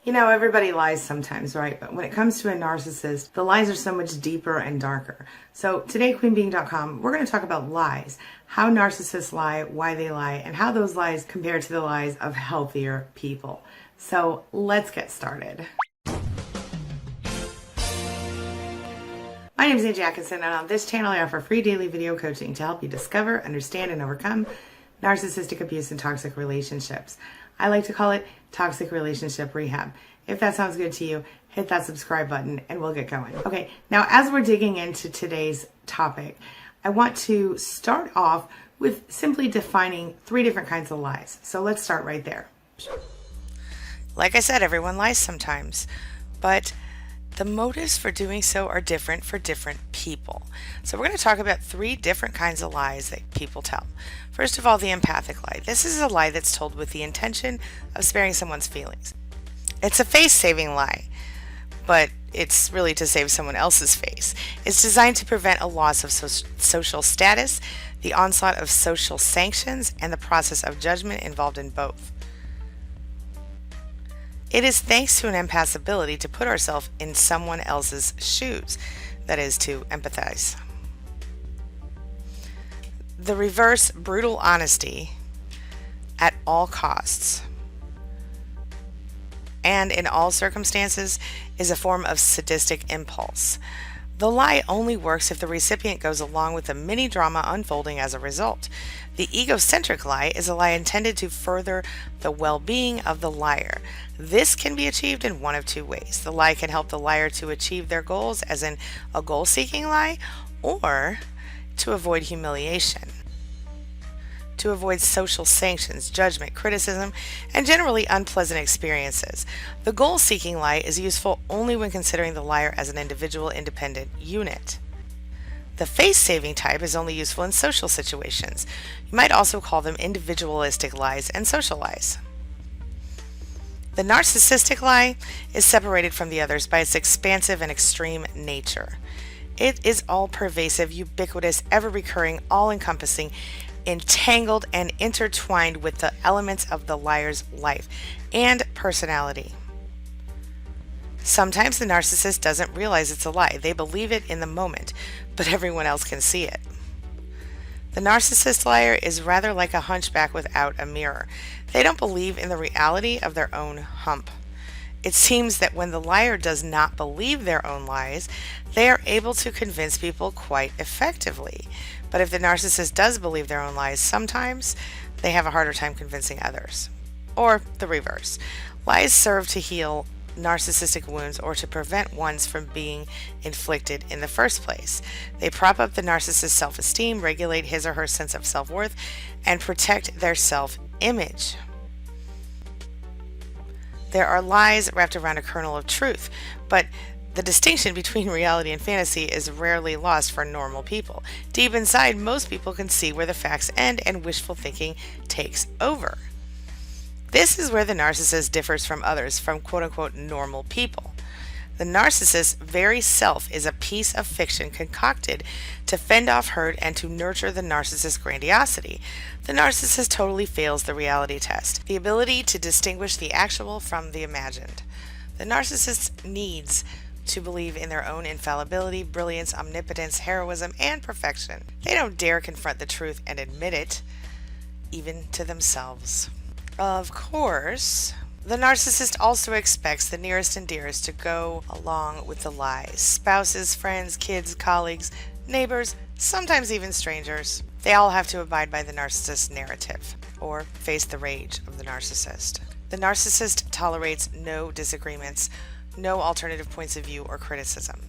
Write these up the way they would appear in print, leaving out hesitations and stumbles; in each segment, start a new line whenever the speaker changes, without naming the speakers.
You know, everybody lies sometimes, right? But when it comes to a narcissist, the lies are so much deeper and darker. So today, queenbeing.com, we're going to talk about lies, how narcissists lie, why they lie, and how those lies compare to the lies of healthier people. So let's get started. My name is Angie Atkinson, and on this channel I offer free daily video coaching to help you discover, understand, and overcome narcissistic abuse and toxic relationships. I like to call it toxic relationship rehab. If that sounds good to you, hit that subscribe button and we'll get going. Okay, now as we're digging into today's topic, I want to start off with simply defining 3 different kinds of lies. So let's start right there.
Like I said, everyone lies sometimes, but the motives for doing so are different for different people. So we're going to talk about 3 different kinds of lies that people tell. First of all, the empathic lie. This is a lie that's told with the intention of sparing someone's feelings. It's a face-saving lie, but it's really to save someone else's face. It's designed to prevent a loss of social status, the onslaught of social sanctions, and the process of judgment involved in both. It is thanks to an empath's ability to put ourselves in someone else's shoes, that is, to empathize. The reverse, brutal honesty at all costs and in all circumstances is a form of sadistic impulse. The lie only works if the recipient goes along with the mini drama unfolding as a result. The egocentric lie is a lie intended to further the well-being of the liar. This can be achieved in one of 2 ways. The lie can help the liar to achieve their goals, as in a goal-seeking lie, or to avoid humiliation, to avoid social sanctions, judgment, criticism, and generally unpleasant experiences. The goal-seeking lie is useful only when considering the liar as an individual independent unit. The face-saving type is only useful in social situations. You might also call them individualistic lies and social lies. The narcissistic lie is separated from the others by its expansive and extreme nature. It is all-pervasive, ubiquitous, ever-recurring, all-encompassing, entangled, and intertwined with the elements of the liar's life and personality. Sometimes the narcissist doesn't realize it's a lie. They believe it in the moment, but everyone else can see it. The narcissist liar is rather like a hunchback without a mirror. They don't believe in the reality of their own hump. It seems that when the liar does not believe their own lies, they are able to convince people quite effectively. But if the narcissist does believe their own lies, sometimes they have a harder time convincing others. Or the reverse. Lies serve to heal narcissistic wounds or to prevent ones from being inflicted in the first place. They prop up the narcissist's self-esteem, regulate his or her sense of self-worth, and protect their self-image. There are lies wrapped around a kernel of truth, but the distinction between reality and fantasy is rarely lost for normal people. Deep inside, most people can see where the facts end and wishful thinking takes over. This is where the narcissist differs from others, from quote-unquote normal people. The narcissist's very self is a piece of fiction concocted to fend off hurt and to nurture the narcissist's grandiosity. The narcissist totally fails the reality test, the ability to distinguish the actual from the imagined. The narcissist needs to believe in their own infallibility, brilliance, omnipotence, heroism, and perfection. They don't dare confront the truth and admit it, even to themselves. Of course, the narcissist also expects the nearest and dearest to go along with the lies. Spouses, friends, kids, colleagues, neighbors, sometimes even strangers. They all have to abide by the narcissist's narrative or face the rage of the narcissist. The narcissist tolerates no disagreements, no alternative points of view or criticism.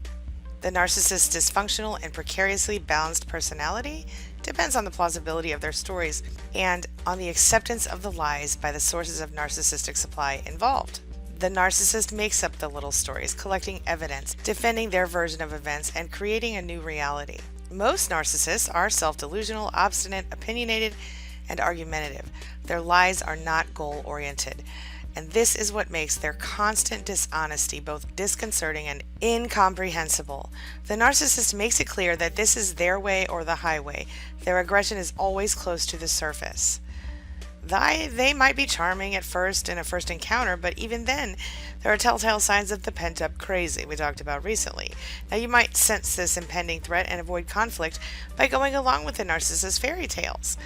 The narcissist's dysfunctional and precariously balanced personality depends on the plausibility of their stories and on the acceptance of the lies by the sources of narcissistic supply involved. The narcissist makes up the little stories, collecting evidence, defending their version of events, and creating a new reality. Most narcissists are self-delusional, obstinate, opinionated, and argumentative. Their lies are not goal-oriented. And this is what makes their constant dishonesty both disconcerting and incomprehensible. The narcissist makes it clear that this is their way or the highway. Their aggression is always close to the surface. They might be charming at first in a first encounter, but even then, there are telltale signs of the pent up crazy we talked about recently. Now, you might sense this impending threat and avoid conflict by going along with the narcissist's fairy tales.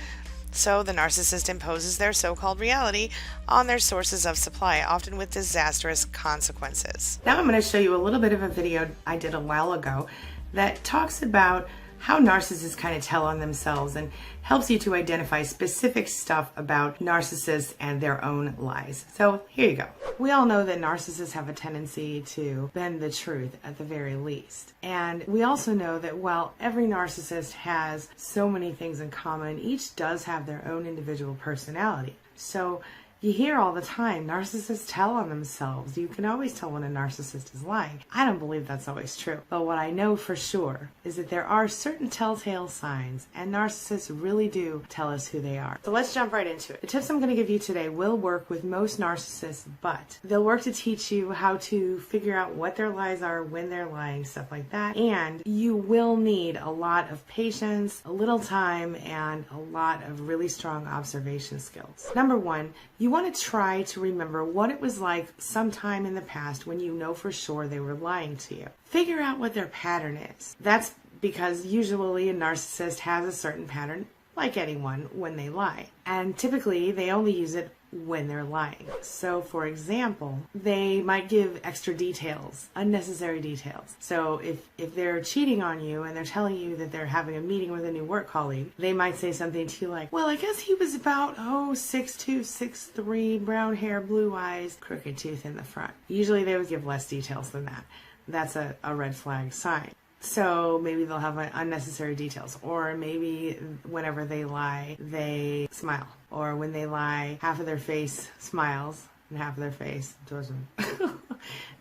So, the narcissist imposes their so called reality on their sources of supply, often with disastrous consequences.
Now I'm going to show you a little bit of a video I did a while ago that talks about how narcissists kind of tell on themselves and helps you to identify specific stuff about narcissists and their own lies. So here you go. We all know that narcissists have a tendency to bend the truth at the very least. And we also know that while every narcissist has so many things in common, each does have their own individual personality. So you hear all the time, narcissists tell on themselves. You can always tell when a narcissist is lying. I don't believe that's always true. But what I know for sure is that there are certain telltale signs, and narcissists really do tell us who they are. So let's jump right into it. The tips I'm going to give you today will work with most narcissists, but they'll work to teach you how to figure out what their lies are, when they're lying, stuff like that. And you will need a lot of patience, a little time, and a lot of really strong observation skills. Number one, you want to try to remember what it was like sometime in the past when you know for sure they were lying to you. Figure out what their pattern is. That's because usually a narcissist has a certain pattern, like anyone, when they lie. And typically they only use it when they're lying. So for example, they might give extra details, unnecessary details. So if they're cheating on you and they're telling you that they're having a meeting with a new work colleague, they might say something to you like, well, I guess he was about 6'2", 6'3", brown hair, blue eyes, crooked tooth in the front. Usually they would give less details than that. That's a red flag sign. So maybe they'll have unnecessary details, or maybe whenever they lie, they smile, or when they lie, half of their face smiles and half of their face doesn't.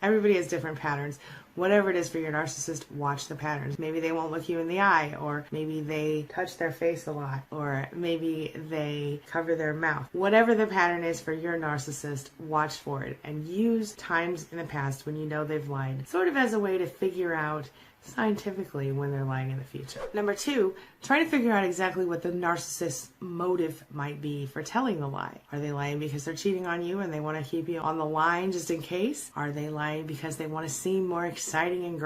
Everybody has different patterns. Whatever it is for your narcissist, watch the patterns. Maybe they won't look you in the eye, or maybe they touch their face a lot, or maybe they cover their mouth. Whatever the pattern is for your narcissist, watch for it and use times in the past when you know they've lied, sort of as a way to figure out scientifically when they're lying in the future. Number two, try to figure out exactly what the narcissist's motive might be for telling the lie. Are they lying because they're cheating on you and they want to keep you on the line just in case? Are they lying because they want to seem more exciting and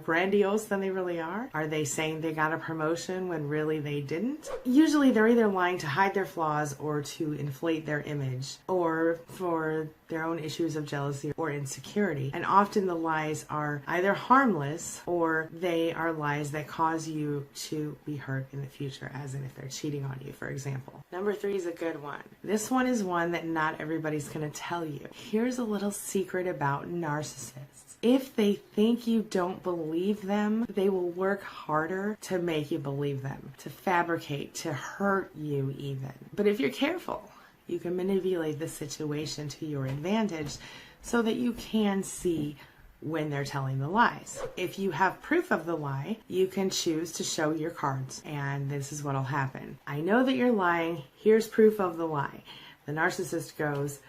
grandiose than they really are? Are they saying they got a promotion when really they didn't? Usually they're either lying to hide their flaws or to inflate their image, or for their own issues of jealousy or insecurity. And often the lies are either harmless or they are lies that cause you to be hurt in the future, as in if they're cheating on you, for example. Number three is a good one. This one is one that not everybody's going to tell you. Here's a little secret about narcissists. If they think you don't believe them, they will work harder to make you believe them, to fabricate, to hurt you even. But if you're careful, you can manipulate the situation to your advantage so that you can see when they're telling the lies. If you have proof of the lie, you can choose to show your cards, and this is what'll happen. I know that you're lying. Here's proof of the lie. The narcissist goes,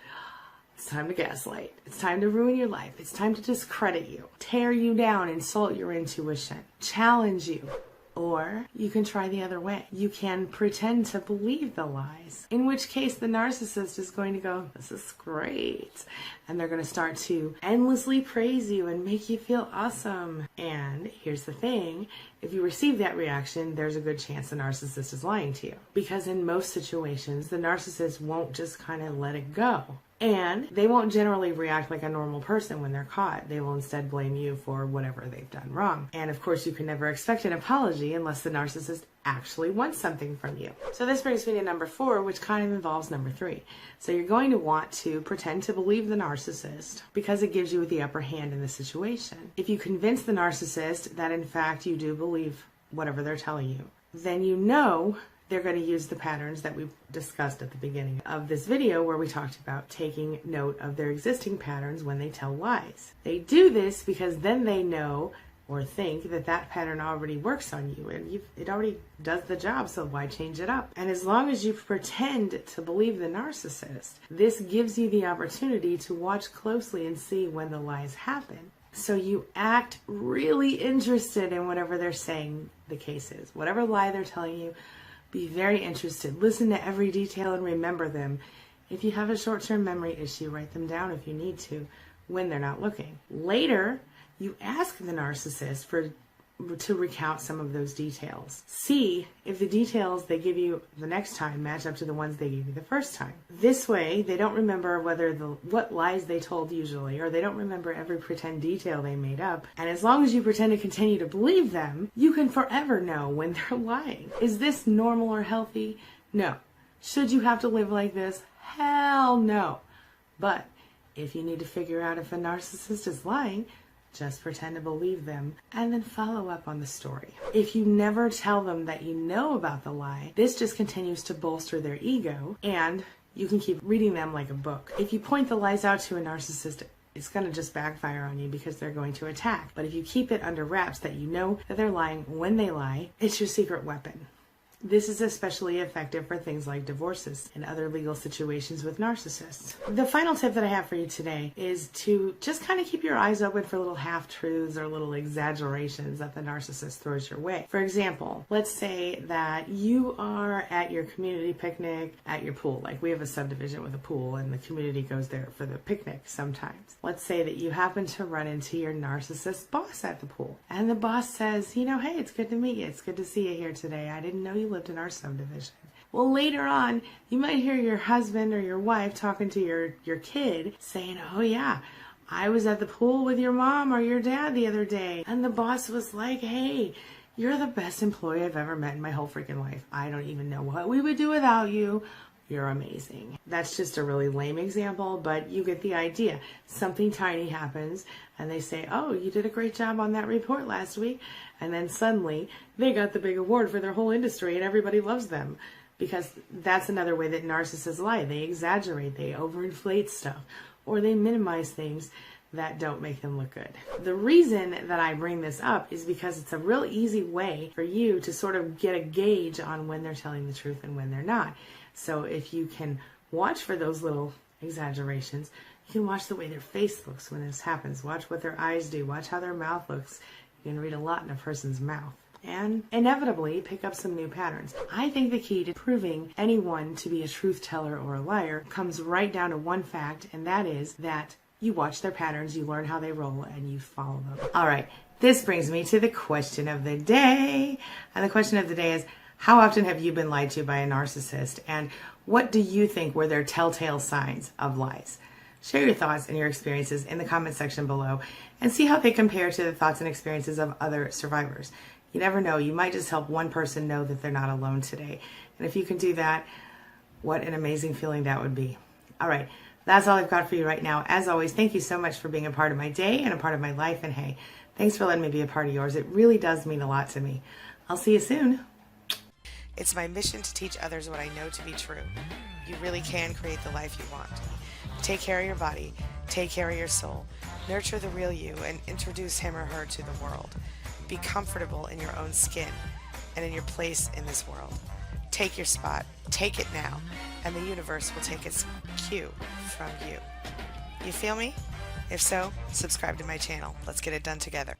it's time to gaslight. It's time to ruin your life. It's time to discredit you, tear you down, insult your intuition, challenge you. Or you can try the other way. You can pretend to believe the lies, in which case the narcissist is going to go, this is great. And they're going to start to endlessly praise you and make you feel awesome. And here's the thing, if you receive that reaction, there's a good chance the narcissist is lying to you. Because in most situations, the narcissist won't just kind of let it go. And they won't generally react like a normal person when they're caught. They will instead blame you for whatever they've done wrong. And of course, you can never expect an apology unless the narcissist actually wants something from you. So this brings me to number four, which kind of involves number three. So you're going to want to pretend to believe the narcissist because it gives you the upper hand in the situation. If you convince the narcissist that in fact you do believe whatever they're telling you, then you know they're going to use the patterns that we discussed at the beginning of this video, where we talked about taking note of their existing patterns when they tell lies. They do this because then they know or think that that pattern already works on you, and it already does the job, so why change it up? And as long as you pretend to believe the narcissist, this gives you the opportunity to watch closely and see when the lies happen. So you act really interested in whatever they're saying the case is. Whatever lie they're telling you, Be very interested. Listen to every detail and remember them. If you have a short-term memory issue, write them down if you need to when they're not looking. Later, you ask the narcissist to recount some of those details. See if the details they give you the next time match up to the ones they gave you the first time. This way, they don't remember what lies they told usually, or they don't remember every pretend detail they made up. And as long as you pretend to continue to believe them, you can forever know when they're lying. Is this normal or healthy? No. Should you have to live like this? Hell no. But if you need to figure out if a narcissist is lying, just pretend to believe them and then follow up on the story. If you never tell them that you know about the lie, this just continues to bolster their ego and you can keep reading them like a book. If you point the lies out to a narcissist, it's going to just backfire on you because they're going to attack. But if you keep it under wraps that you know that they're lying when they lie, it's your secret weapon. This is especially effective for things like divorces and other legal situations with narcissists. The final tip that I have for you today is to just kind of keep your eyes open for little half-truths or little exaggerations that the narcissist throws your way. For example, let's say that you are at your community picnic at your pool. Like we have a subdivision with a pool and the community goes there for the picnic sometimes. Let's say that you happen to run into your narcissist boss at the pool. And the boss says, hey, it's good to meet you. It's good to see you here today. I didn't know you lived in our subdivision. Well, later on, you might hear your husband or your wife talking to your kid saying, oh yeah, I was at the pool with your mom or your dad the other day. And the boss was like, hey, you're the best employee I've ever met in my whole freaking life. I don't even know what we would do without you. You're amazing. That's just a really lame example, but you get the idea. Something tiny happens and they say, oh, you did a great job on that report last week. And then suddenly they got the big award for their whole industry and everybody loves them. Because that's another way that narcissists lie. They exaggerate, they overinflate stuff, or they minimize things that don't make them look good. The reason that I bring this up is because it's a real easy way for you to sort of get a gauge on when they're telling the truth and when they're not. So if you can watch for those little exaggerations, you can watch the way their face looks when this happens. Watch what their eyes do. Watch how their mouth looks. You can read a lot in a person's mouth and inevitably pick up some new patterns. I think the key to proving anyone to be a truth teller or a liar comes right down to one fact, and that is that you watch their patterns, you learn how they roll, and you follow them. All right, this brings me to the question of the day. And the question of the day is, how often have you been lied to by a narcissist? And what do you think were their telltale signs of lies? Share your thoughts and your experiences in the comment section below and see how they compare to the thoughts and experiences of other survivors. You never know, you might just help one person know that they're not alone today. And if you can do that, what an amazing feeling that would be. All right, that's all I've got for you right now. As always, thank you so much for being a part of my day and a part of my life. And hey, thanks for letting me be a part of yours. It really does mean a lot to me. I'll see you soon.
It's my mission to teach others what I know to be true. You really can create the life you want. Take care of your body, take care of your soul, nurture the real you, and introduce him or her to the world. Be comfortable in your own skin and in your place in this world. Take your spot, take it now, and the universe will take its cue from you. You feel me? If so, subscribe to my channel. Let's get it done together.